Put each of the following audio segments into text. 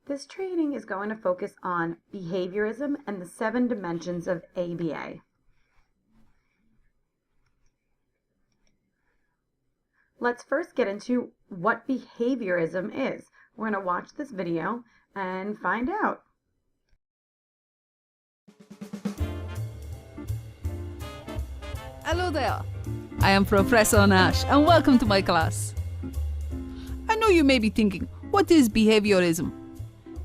This training is going to focus on behaviorism and the 7 dimensions of ABA. Let's first get into what behaviorism is. We're going to watch this video and find out. Hello there, I am Professor Nash and welcome to my class. I know you may be thinking, what is behaviorism?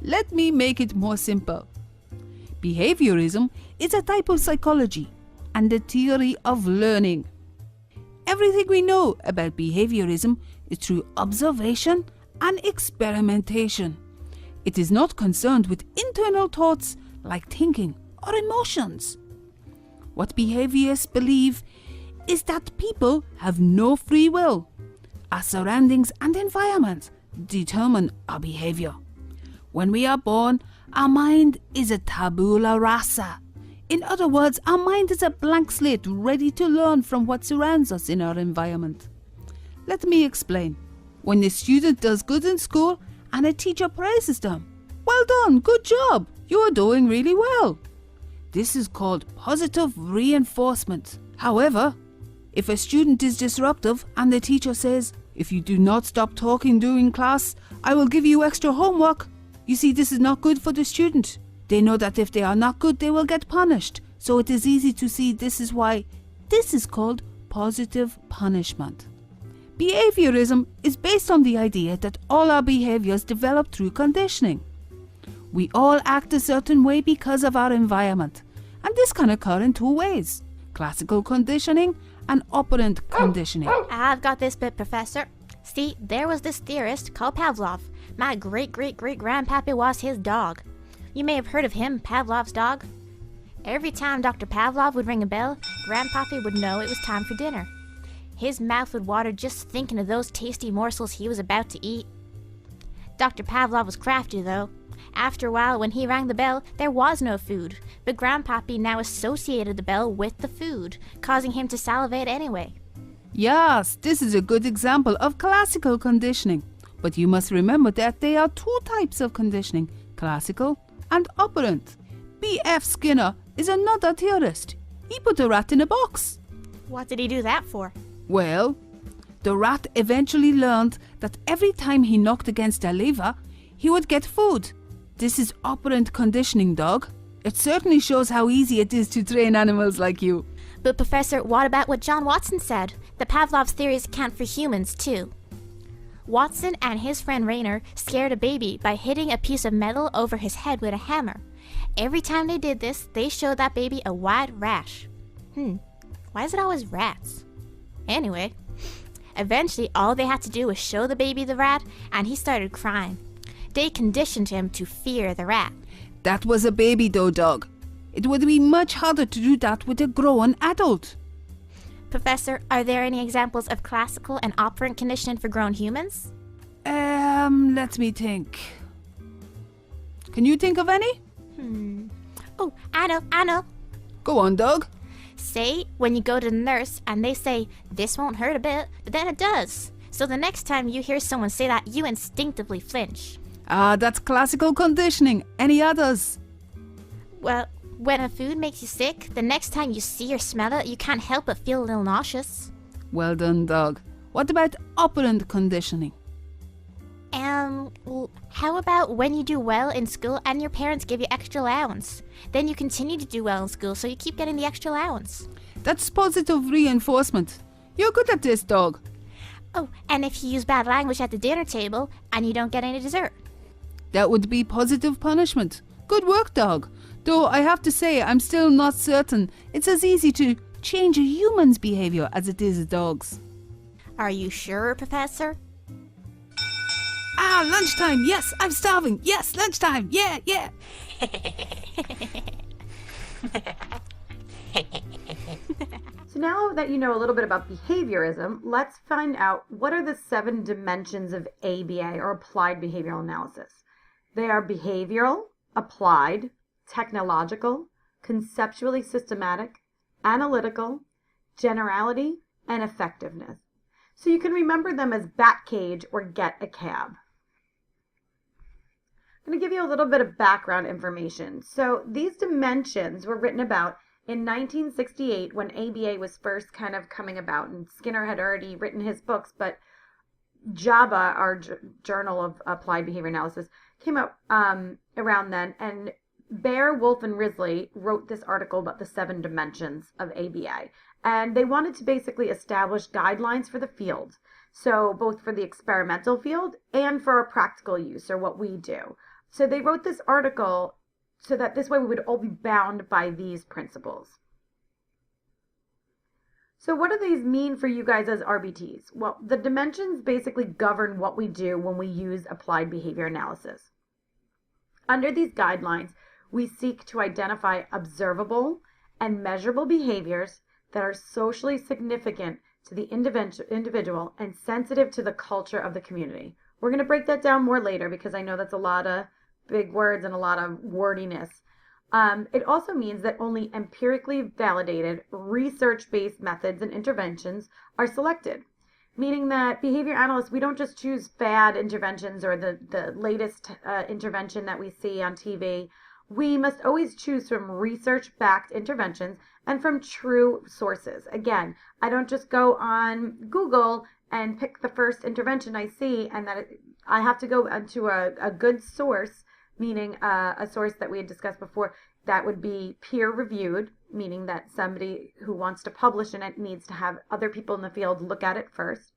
Let me make it more simple. Behaviorism is a type of psychology and a theory of learning. Everything we know about behaviorism is through observation and experimentation. It is not concerned with internal thoughts like thinking or emotions. What behaviorists believe is that people have no free will. Our surroundings and environment determine our behavior. When we are born, our mind is a tabula rasa. In other words, our mind is a blank slate ready to learn from what surrounds us in our environment. Let me explain. When a student does good in school and a teacher praises them, well done, good job, you are doing really well. This is called positive reinforcement. However, if a student is disruptive and the teacher says, if you do not stop talking during class, I will give you extra homework. You see, this is not good for the student. They know that if they are not good, they will get punished. So it is easy to see this is why this is called positive punishment. Behaviorism is based on the idea that all our behaviors develop through conditioning. We all act a certain way because of our environment, and this can occur in 2 ways: classical conditioning and operant conditioning. I've got this bit, Professor. See, there was this theorist called Pavlov. My great-great-great-grandpappy was his dog. You may have heard of him, Pavlov's dog. Every time Dr. Pavlov would ring a bell, Grandpappy would know it was time for dinner. His mouth would water just thinking of those tasty morsels he was about to eat. Dr. Pavlov was crafty, though. After a while, when he rang the bell, there was no food, but Grandpappy now associated the bell with the food, causing him to salivate anyway. Yes, this is a good example of classical conditioning. But you must remember that there are 2 types of conditioning, classical and operant. B.F. Skinner is another theorist. He put a rat in a box. What did he do that for? Well, the rat eventually learned that every time he knocked against a lever, he would get food. This is operant conditioning, dog. It certainly shows how easy it is to train animals like you. But Professor, what about what John Watson said? That Pavlov's theories count for humans, too. Watson and his friend Rayner scared a baby by hitting a piece of metal over his head with a hammer. Every time they did this, they showed that baby a white rash. Why is it always rats? Anyway, eventually all they had to do was show the baby the rat, and he started crying. They conditioned him to fear the rat. That was a baby though, dog. It would be much harder to do that with a grown adult. Professor, are there any examples of classical and operant conditioning for grown humans? Let me think. Can you think of any? Oh, I know. Go on, dog. Say, when you go to the nurse and they say, this won't hurt a bit, but then it does. So the next time you hear someone say that, you instinctively flinch. Ah, that's classical conditioning. Any others? Well, when a food makes you sick, the next time you see or smell it, you can't help but feel a little nauseous. Well done, dog. What about operant conditioning? How about when you do well in school and your parents give you extra allowance? Then you continue to do well in school, so you keep getting the extra allowance. That's positive reinforcement. You're good at this, dog. Oh, and if you use bad language at the dinner table and you don't get any dessert? That would be positive punishment. Good work, dog. Though I have to say, I'm still not certain it's as easy to change a human's behavior as it is a dog's. Are you sure, Professor? Ah, lunchtime. Yes, I'm starving. Yes, lunchtime. Yeah. So now that you know a little bit about behaviorism, let's find out what are the 7 dimensions of ABA, or applied behavioral analysis. They are behavioral, applied, technological, conceptually systematic, analytical, generality, and effectiveness. So you can remember them as bat cage or get a cab. I'm going to give you a little bit of background information. So these dimensions were written about in 1968 when ABA was first kind of coming about, and Skinner had already written his books, but JABA, our Journal of Applied Behavior Analysis, came out around then, and Bear, Wolf, and Risley wrote this article about the 7 dimensions of ABA, and they wanted to basically establish guidelines for the field, so both for the experimental field and for our practical use, or what we do. So they wrote this article so that this way we would all be bound by these principles. So what do these mean for you guys as RBTs? Well, the dimensions basically govern what we do when we use applied behavior analysis. Under these guidelines, we seek to identify observable and measurable behaviors that are socially significant to the individual and sensitive to the culture of the community. We're going to break that down more later because I know that's a lot of big words and a lot of wordiness. It also means that only empirically validated, research-based methods and interventions are selected, meaning that behavior analysts, we don't just choose fad interventions or the latest intervention that we see on TV. We must always choose from research-backed interventions and from true sources. Again, I don't just go on Google and pick the first intervention I see, and I have to go into a good source, meaning a source that we had discussed before that would be peer-reviewed, meaning that somebody who wants to publish in it needs to have other people in the field look at it first.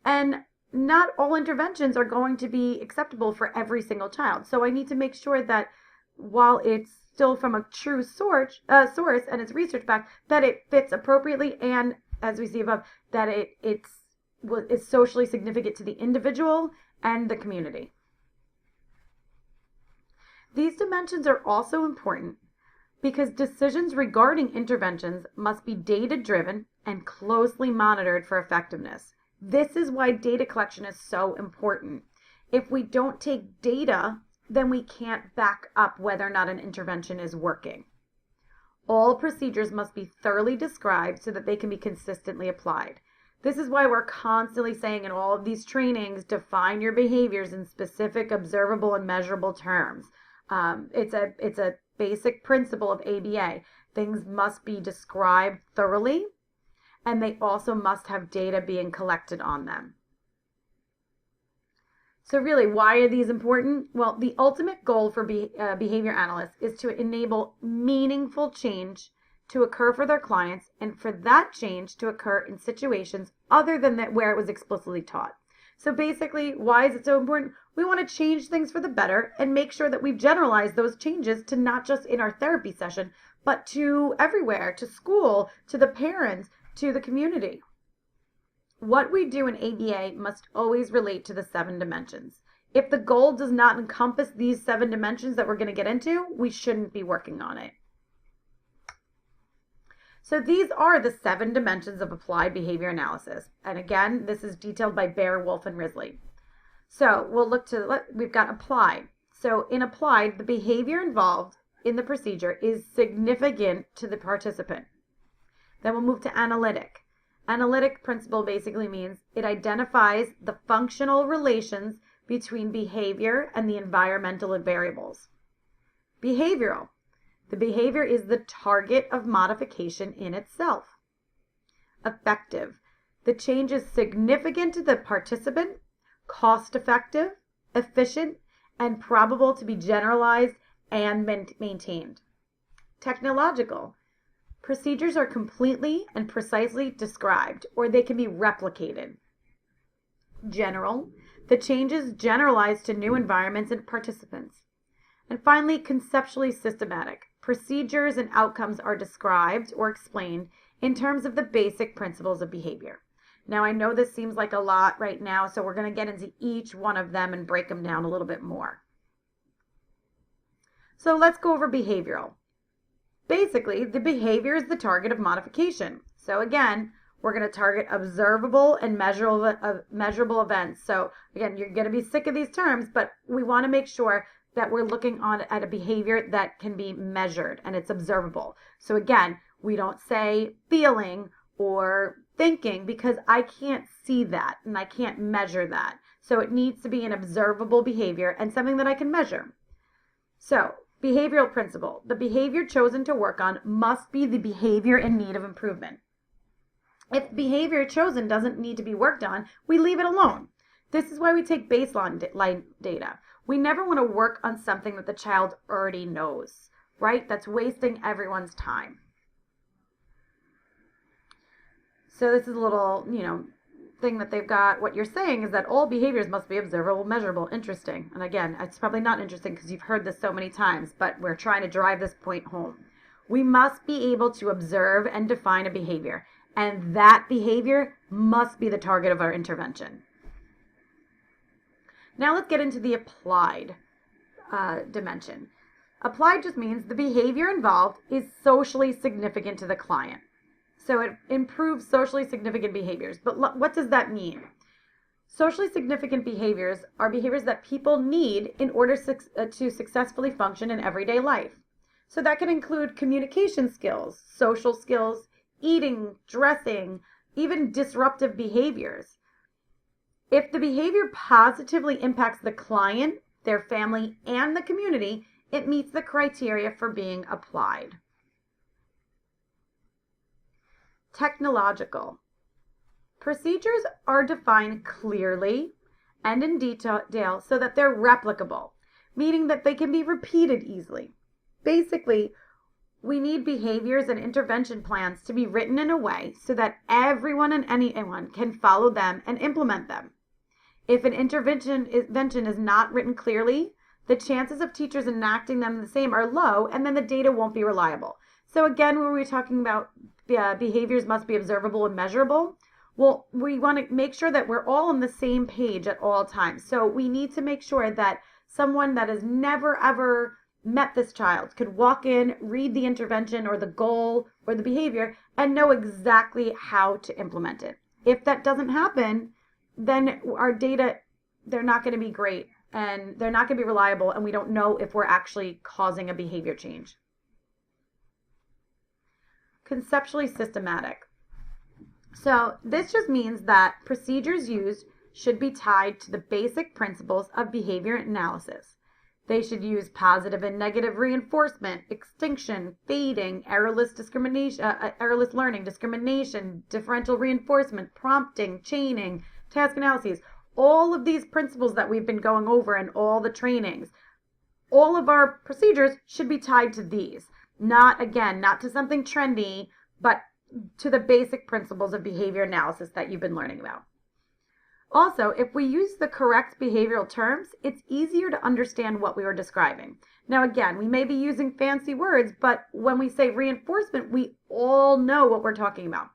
And not all interventions are going to be acceptable for every single child. So I need to make sure that while it's still from a true source and it's research-backed, that it fits appropriately, and as we see above, that it's socially significant to the individual and the community. These dimensions are also important because decisions regarding interventions must be data-driven and closely monitored for effectiveness. This is why data collection is so important. If we don't take data, then we can't back up whether or not an intervention is working. All procedures must be thoroughly described so that they can be consistently applied. This is why we're constantly saying in all of these trainings, define your behaviors in specific, observable, and measurable terms. It's a basic principle of ABA. Things must be described thoroughly, and they also must have data being collected on them. So really, why are these important? Well, the ultimate goal for behavior analysts is to enable meaningful change to occur for their clients, and for that change to occur in situations other than that where it was explicitly taught. So basically, why is it so important? We want to change things for the better and make sure that we've generalized those changes to not just in our therapy session, but to everywhere, to school, to the parents, to the community. What we do in ABA must always relate to the 7 dimensions. If the goal does not encompass these 7 dimensions that we're going to get into, we shouldn't be working on it. So these are the 7 dimensions of applied behavior analysis. And again, this is detailed by Bear, Wolf, and Risley. So we'll look to, we've got applied. So in applied, the behavior involved in the procedure is significant to the participant. Then we'll move to analytic. Analytic principle basically means it identifies the functional relations between behavior and the environmental variables. Behavioral. The behavior is the target of modification in itself. Effective. The change is significant to the participant, cost-effective, efficient, and probable to be generalized and maintained. Technological. Procedures are completely and precisely described, or they can be replicated. General. The change is generalized to new environments and participants. And finally, conceptually systematic. Procedures and outcomes are described or explained in terms of the basic principles of behavior. Now, I know this seems like a lot right now, so we're going to get into each one of them and break them down a little bit more. So let's go over behavioral. Basically, the behavior is the target of modification. So again, we're going to target observable and measurable events. So again, you're going to be sick of these terms, but we want to make sure that we're looking at a behavior that can be measured and it's observable. So again, we don't say feeling or thinking because I can't see that and I can't measure that. So it needs to be an observable behavior and something that I can measure. So, behavioral principle. The behavior chosen to work on must be the behavior in need of improvement. If the behavior chosen doesn't need to be worked on, we leave it alone. This is why we take baseline data. We never want to work on something that the child already knows, right? That's wasting everyone's time. So this is a little, thing that they've got. What you're saying is that all behaviors must be observable, measurable. Interesting. And again, it's probably not interesting because you've heard this so many times, but we're trying to drive this point home. We must be able to observe and define a behavior, and that behavior must be the target of our intervention. Now let's get into the applied dimension. Applied just means the behavior involved is socially significant to the client. So it improves socially significant behaviors. But what does that mean? Socially significant behaviors are behaviors that people need in order to successfully function in everyday life. So that can include communication skills, social skills, eating, dressing, even disruptive behaviors. If the behavior positively impacts the client, their family, and the community, it meets the criteria for being applied. Technological. Procedures are defined clearly and in detail so that they're replicable, meaning that they can be repeated easily. Basically, we need behaviors and intervention plans to be written in a way so that everyone and anyone can follow them and implement them. If an intervention is not written clearly, the chances of teachers enacting them the same are low, and then the data won't be reliable. So again, when we're talking about behaviors must be observable and measurable, well, we want to make sure that we're all on the same page at all times. So we need to make sure that someone that has never ever met this child could walk in, read the intervention or the goal or the behavior, and know exactly how to implement it. If that doesn't happen, then our data, they're not going to be great, and they're not going to be reliable, and we don't know if we're actually causing a behavior change. Conceptually systematic. So this just means that procedures used should be tied to the basic principles of behavior analysis. They should use positive and negative reinforcement, extinction, fading, errorless learning, discrimination, differential reinforcement, prompting, chaining, task analyses. All of these principles that we've been going over in all the trainings, all of our procedures should be tied to these. Not to something trendy, but to the basic principles of behavior analysis that you've been learning about. Also, if we use the correct behavioral terms, it's easier to understand what we were describing. Now again, we may be using fancy words, but when we say reinforcement, we all know what we're talking about.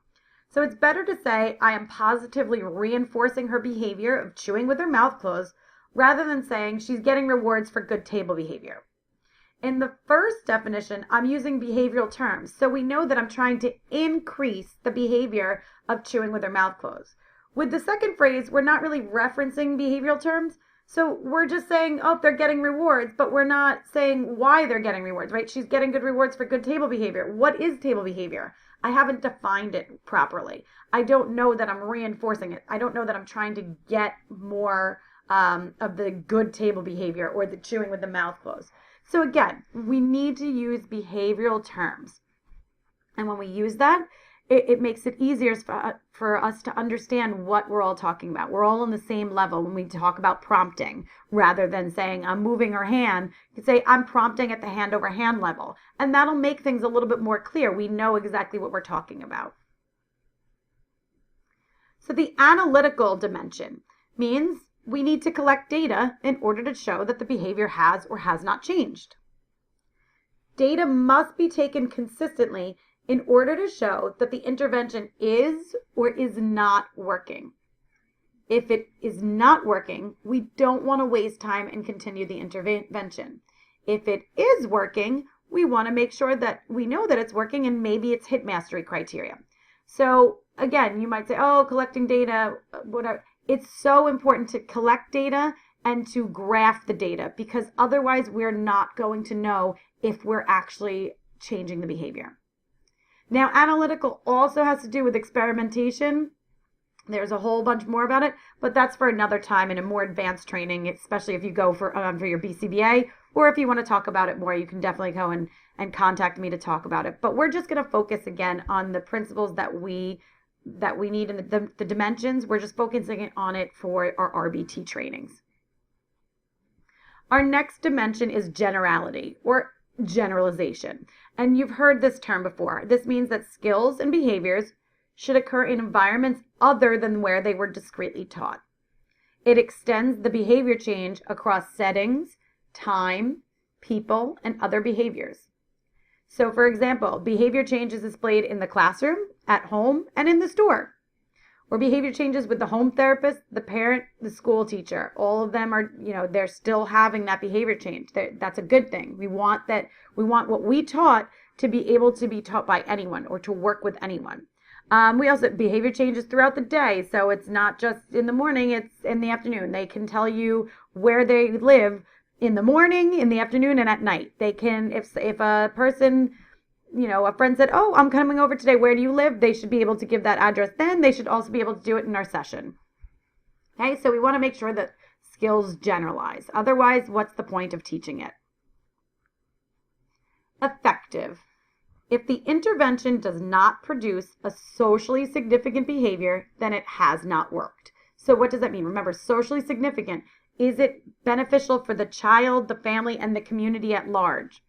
So it's better to say, I am positively reinforcing her behavior of chewing with her mouth closed, rather than saying she's getting rewards for good table behavior. In the first definition, I'm using behavioral terms, so we know that I'm trying to increase the behavior of chewing with her mouth closed. With the second phrase, we're not really referencing behavioral terms, so we're just saying, oh, they're getting rewards, but we're not saying why they're getting rewards, right? She's getting good rewards for good table behavior. What is table behavior? I haven't defined it properly. I don't know that I'm reinforcing it. I don't know that I'm trying to get more of the good table behavior or the chewing with the mouth closed. So again, we need to use behavioral terms. And when we use that, it makes it easier for us to understand what we're all talking about. We're all on the same level when we talk about prompting, rather than saying, I'm moving her hand. You can say, I'm prompting at the hand over hand level. And that'll make things a little bit more clear. We know exactly what we're talking about. So the analytical dimension means we need to collect data in order to show that the behavior has or has not changed. Data must be taken consistently in order to show that the intervention is or is not working. If it is not working, we don't want to waste time and continue the intervention. If it is working, we want to make sure that we know that it's working, and maybe it's hit mastery criteria. So again, you might say, oh, collecting data, whatever. It's so important to collect data and to graph the data, because otherwise we're not going to know if we're actually changing the behavior. Now, analytical also has to do with experimentation. There's a whole bunch more about it, but that's for another time in a more advanced training, especially if you go for your BCBA or if you want to talk about it more, you can definitely go and contact me to talk about it. But we're just going to focus again on the principles that we need in the dimensions. We're just focusing on it for our RBT trainings. Our next dimension is generality or generalization. And you've heard this term before. This means that skills and behaviors should occur in environments other than where they were discretely taught. It extends the behavior change across settings, time, people, and other behaviors. So, for example, behavior change is displayed in the classroom, at home, and in the store. Or behavior changes with the home therapist, the parent, the school teacher. All of them are, they're still having that behavior change. That's a good thing. We want what we taught to be able to be taught by anyone or to work with anyone. We also behavior changes throughout the day. So it's not just in the morning, it's in the afternoon. They can tell you where they live in the morning, in the afternoon, and at night. They can, if a person, a friend said, oh, I'm coming over today, where do you live? They should be able to give that address then. They should also be able to do it in our session. Okay, so we want to make sure that skills generalize. Otherwise, what's the point of teaching it? Effective. If the intervention does not produce a socially significant behavior, then it has not worked. So what does that mean? Remember, socially significant. Is it beneficial for the child, the family, and the community at large?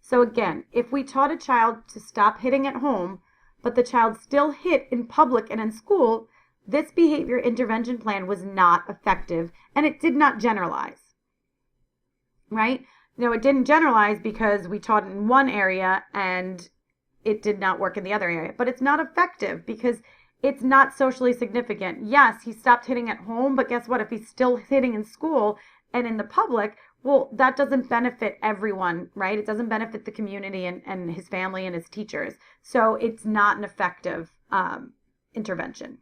So again, if we taught a child to stop hitting at home, but the child still hit in public and in school, this behavior intervention plan was not effective and it did not generalize, right? It didn't generalize because we taught in one area and it did not work in the other area, but it's not effective because it's not socially significant. Yes, he stopped hitting at home, but guess what? If he's still hitting in school and in the public, well, that doesn't benefit everyone, right? It doesn't benefit the community and his family and his teachers. So it's not an effective intervention.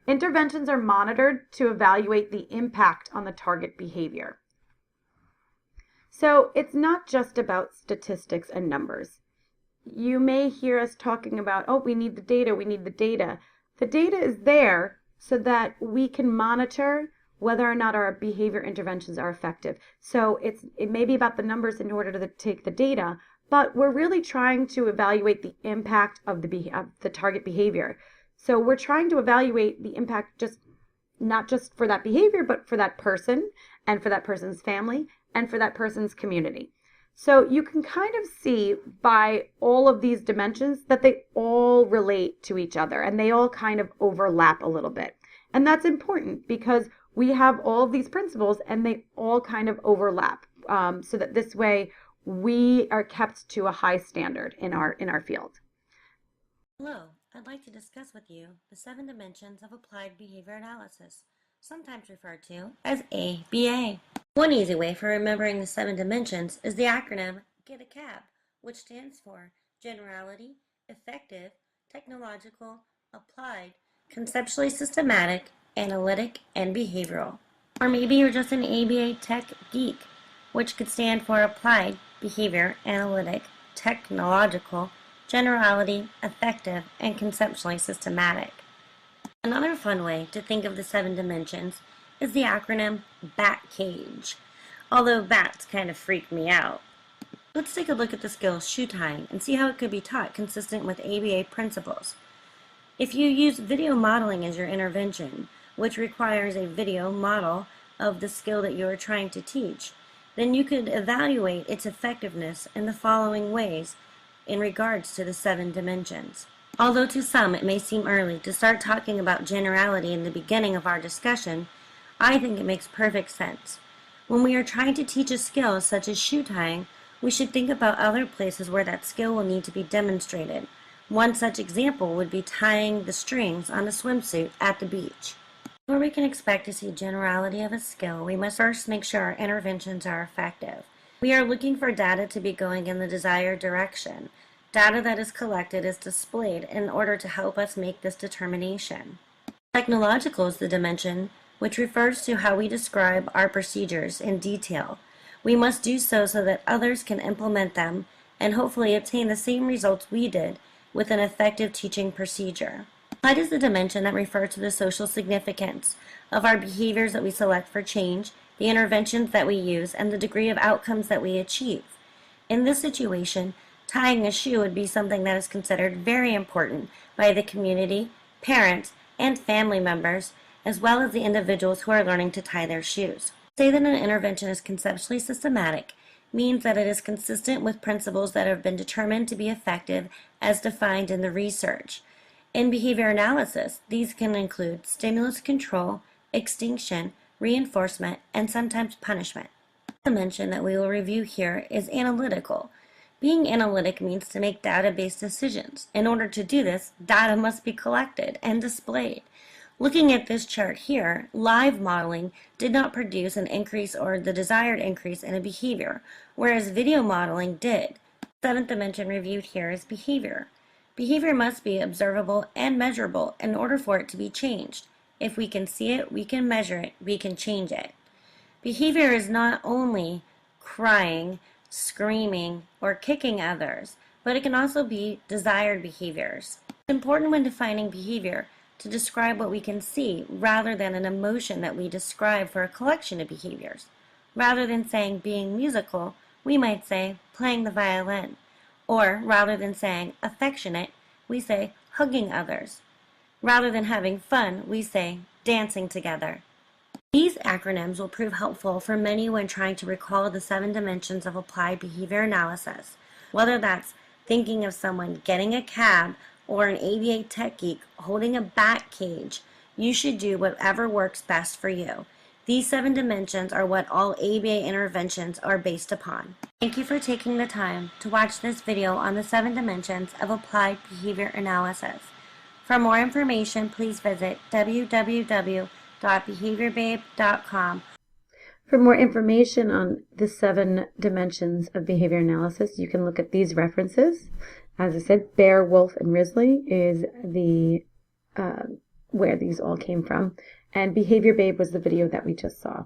Interventions are monitored to evaluate the impact on the target behavior. So it's not just about statistics and numbers. You may hear us talking about, oh, we need the data, we need the data. The data is there so that we can monitor whether or not our behavior interventions are effective. So it may be about the numbers in order to take the data, but we're really trying to evaluate the impact of the target behavior. So we're trying to evaluate the impact not just for that behavior, but for that person and for that person's family and for that person's community. So you can kind of see by all of these dimensions that they all relate to each other and they all kind of overlap a little bit. And that's important because we have all of these principles and they all kind of overlap, so that this way we are kept to a high standard in our field. Hello, I'd like to discuss with you the 7 dimensions of applied behavior analysis, sometimes referred to as ABA. One easy way for remembering the 7 dimensions is the acronym GET a CAB, which stands for Generality, Effective, Technological, Applied, Conceptually Systematic, Analytic, and Behavioral. Or maybe you're just an ABA tech geek, which could stand for Applied, Behavior, Analytic, Technological, Generality, Effective, and Conceptually Systematic. Another fun way to think of the 7 dimensions is the acronym BAT cage, although bats kind of freak me out. Let's take a look at the skill shoe tying and see how it could be taught consistent with ABA principles. If you use video modeling as your intervention, which requires a video model of the skill that you are trying to teach, then you could evaluate its effectiveness in the following ways in regards to the 7 dimensions. Although to some it may seem early to start talking about generality in the beginning of our discussion, I think it makes perfect sense. When we are trying to teach a skill such as shoe tying, we should think about other places where that skill will need to be demonstrated. One such example would be tying the strings on a swimsuit at the beach. Before we can expect to see generality of a skill, we must first make sure our interventions are effective. We are looking for data to be going in the desired direction. Data that is collected is displayed in order to help us make this determination. Technological is the dimension which refers to how we describe our procedures in detail. We must do so that others can implement them and hopefully obtain the same results we did with an effective teaching procedure. Applied is the dimension that refers to the social significance of our behaviors that we select for change the interventions that we use, and the degree of outcomes that we achieve. In this situation, tying a shoe would be something that is considered very important by the community, parents, and family members, as well as the individuals who are learning to tie their shoes. To say that an intervention is conceptually systematic means that it is consistent with principles that have been determined to be effective as defined in the research. In behavior analysis, these can include stimulus control, extinction, reinforcement, and sometimes punishment. The dimension that we will review here is analytical. Being analytic means to make data-based decisions. In order to do this, data must be collected and displayed. Looking at this chart here, live modeling did not produce an increase or the desired increase in a behavior, whereas video modeling did. The seventh dimension reviewed here is behavior. Behavior must be observable and measurable in order for it to be changed. If we can see it, we can measure it, we can change it. Behavior is not only crying, screaming, or kicking others, but it can also be desired behaviors. It's important when defining behavior to describe what we can see rather than an emotion that we describe for a collection of behaviors. Rather than saying being musical, we might say playing the violin. Or rather than saying affectionate, we say hugging others. Rather than having fun, we say dancing together. These acronyms will prove helpful for many when trying to recall the 7 dimensions of applied behavior analysis, whether that's thinking of someone getting a cab or an ABA tech geek holding a bat cage. You should do whatever works best for you. These 7 dimensions are what all ABA interventions are based upon. Thank you for taking the time to watch this video on the 7 dimensions of applied behavior analysis. For more information, please visit www.behaviorbabe.com. For more information on the 7 dimensions of behavior analysis, you can look at these references. As I said, Bear, Wolf, and Risley is the where these all came from, and Behavior Babe was the video that we just saw.